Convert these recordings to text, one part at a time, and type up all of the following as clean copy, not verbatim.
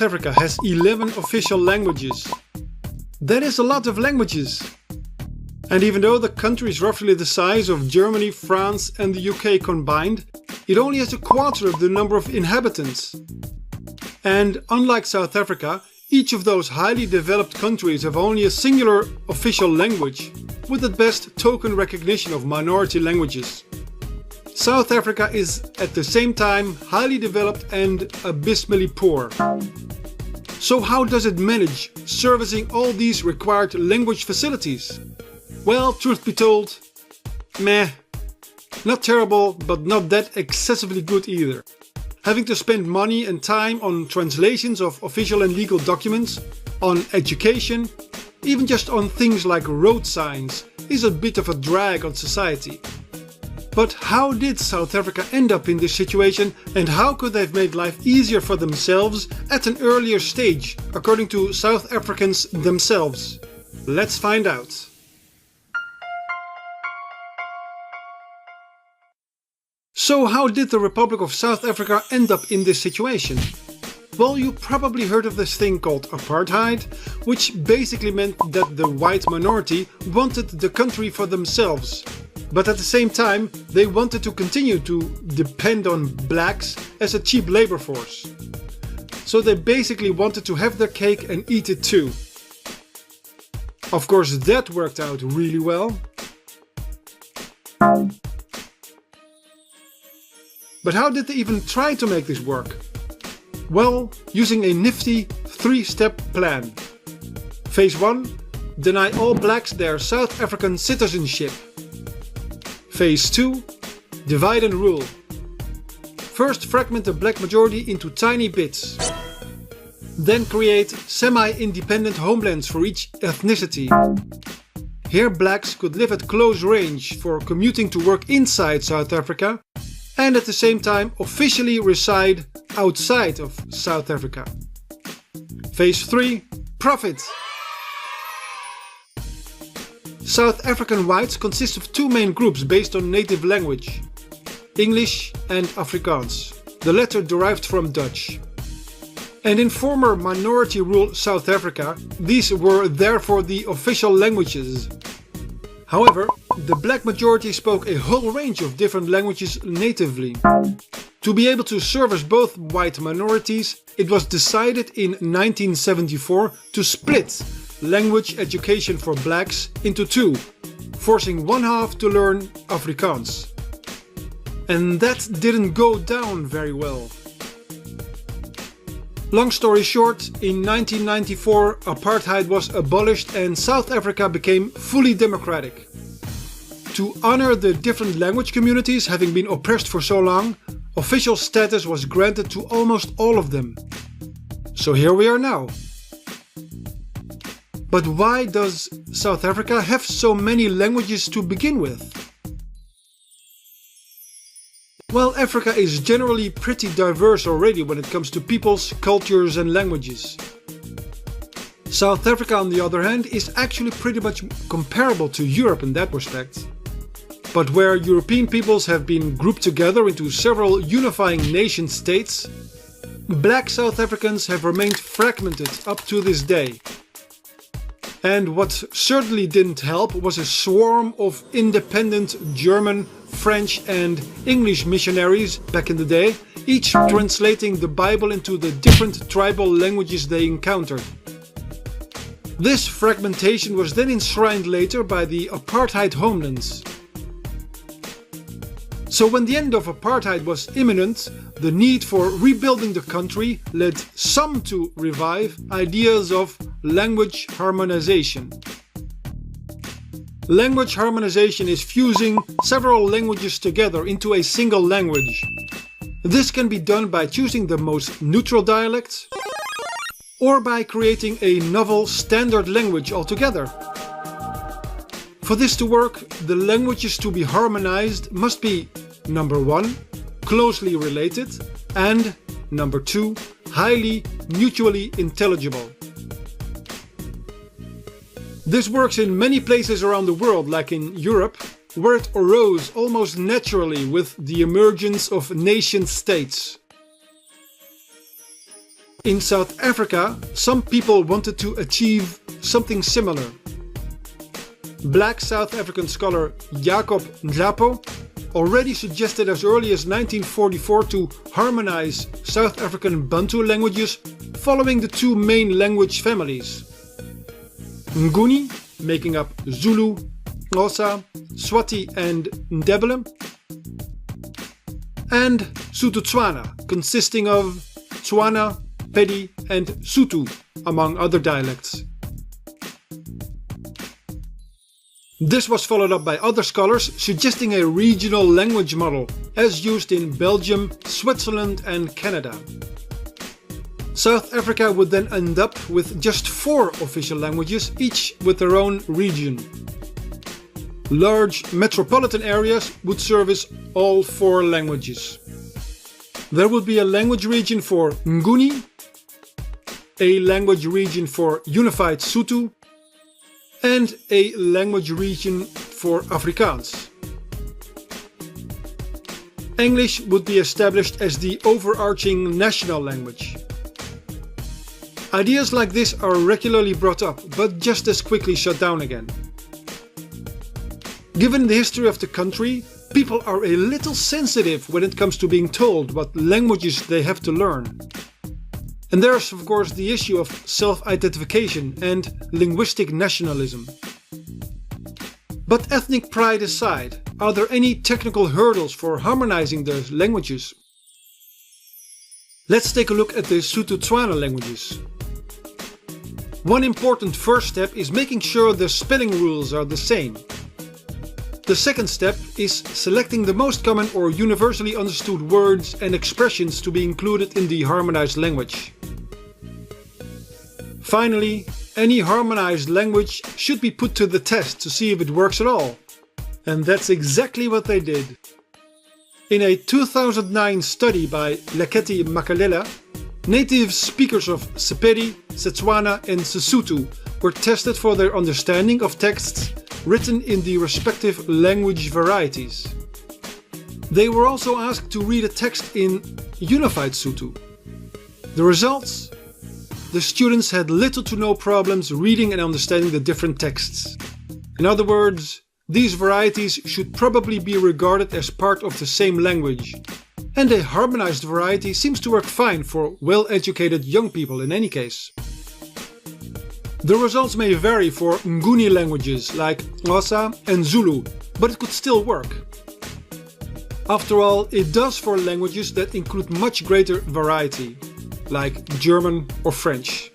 Africa has 11 official languages. That is a lot of languages. And even though the country is roughly the size of Germany, France and the UK combined, it only has a quarter of the number of inhabitants. And unlike South Africa, each of those highly developed countries have only a singular official language, with at best token recognition of minority languages. South Africa is at the same time highly developed and abysmally poor. So how does it manage servicing all these required language facilities? Well, truth be told, meh. Not terrible, but not that excessively good either. Having to spend money and time on translations of official and legal documents, on education, even just on things like road signs, is a bit of a drag on society. But how did South Africa end up in this situation, and how could they have made life easier for themselves at an earlier stage, according to South Africans themselves? Let's find out. So how did the Republic of South Africa end up in this situation? Well, you probably heard of this thing called apartheid, which basically meant that the white minority wanted the country for themselves. But at the same time, they wanted to continue to depend on blacks as a cheap labor force. So they basically wanted to have their cake and eat it too. Of course, that worked out really well. But how did they even try to make this work? Well, using a nifty 3-step plan. Phase 1. Deny all blacks their South African citizenship. Phase 2. Divide and rule. First fragment the black majority into tiny bits. Then create semi-independent homelands for each ethnicity. Here blacks could live at close range for commuting to work inside South Africa, and at the same time officially reside outside of South Africa. Phase 3. Profit. South African whites consist of two main groups based on native language: English and Afrikaans, the latter derived from Dutch. And in former minority-ruled South Africa, these were therefore the official languages. However, the black majority spoke a whole range of different languages natively. To be able to service both white minorities, it was decided in 1974 to split language education for blacks into two, forcing one half to learn Afrikaans. And that didn't go down very well. Long story short, in 1994 apartheid was abolished and South Africa became fully democratic. To honor the different language communities having been oppressed for so long, official status was granted to almost all of them. So here we are now. But why does South Africa have so many languages to begin with? Well, Africa is generally pretty diverse already when it comes to peoples, cultures and languages. South Africa, on the other hand, is actually pretty much comparable to Europe in that respect. But where European peoples have been grouped together into several unifying nation states, black South Africans have remained fragmented up to this day. And what certainly didn't help was a swarm of independent German, French and English missionaries back in the day, each translating the Bible into the different tribal languages they encountered. This fragmentation was then enshrined later by the apartheid homelands. So when the end of apartheid was imminent, the need for rebuilding the country led some to revive ideas of language harmonization. Language harmonization is fusing several languages together into a single language. This can be done by choosing the most neutral dialect or by creating a novel standard language altogether. For this to work, the languages to be harmonized must be number 1, closely related, and number 2, highly mutually intelligible. This works in many places around the world, like in Europe, where it arose almost naturally with the emergence of nation states. In South Africa, some people wanted to achieve something similar. Black South African scholar Jacob Nhlapo already suggested as early as 1944 to harmonize South African Bantu languages following the two main language families. Nguni, making up Zulu, Xhosa, Swati and Ndebele, and Sotho-Tswana, consisting of Tswana, Pedi and Sotho, among other dialects. This was followed up by other scholars suggesting a regional language model, as used in Belgium, Switzerland and Canada. South Africa would then end up with just 4 official languages, each with their own region. Large metropolitan areas would service all 4 languages. There would be a language region for Nguni, a language region for Unified Sotho, and a language region for Afrikaans. English would be established as the overarching national language. Ideas like this are regularly brought up, but just as quickly shut down again. Given the history of the country, people are a little sensitive when it comes to being told what languages they have to learn. And there's of course the issue of self-identification and linguistic nationalism. But ethnic pride aside, are there any technical hurdles for harmonizing the languages? Let's take a look at the Sotho-Tswana languages. One important first step is making sure the spelling rules are the same. The second step is selecting the most common or universally understood words and expressions to be included in the harmonized language. Finally, any harmonized language should be put to the test to see if it works at all. And that's exactly what they did. In a 2009 study by Leketi Makalela, native speakers of Sepedi, Setswana and Sesotho were tested for their understanding of texts written in the respective language varieties. They were also asked to read a text in Unified Sotho. The results? The students had little to no problems reading and understanding the different texts. In other words, these varieties should probably be regarded as part of the same language. And a harmonized variety seems to work fine for well-educated young people in any case. The results may vary for Nguni languages like Xhosa and Zulu, but it could still work. After all, it does for languages that include much greater variety, like German or French.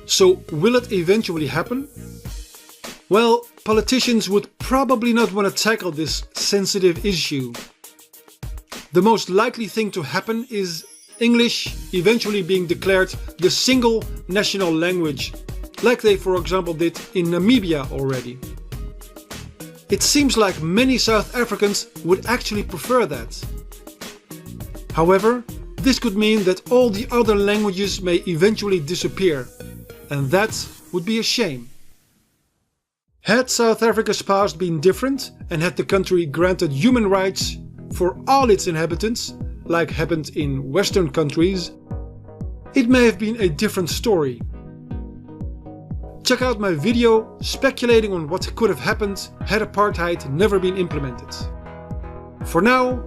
So will it eventually happen? Well, politicians would probably not want to tackle this sensitive issue. The most likely thing to happen is English eventually being declared the single national language, like they for example did in Namibia already. It seems like many South Africans would actually prefer that. However, this could mean that all the other languages may eventually disappear, and that would be a shame. Had South Africa's past been different and had the country granted human rights for all its inhabitants, like happened in Western countries, it may have been a different story. Check out my video speculating on what could have happened had apartheid never been implemented. For now,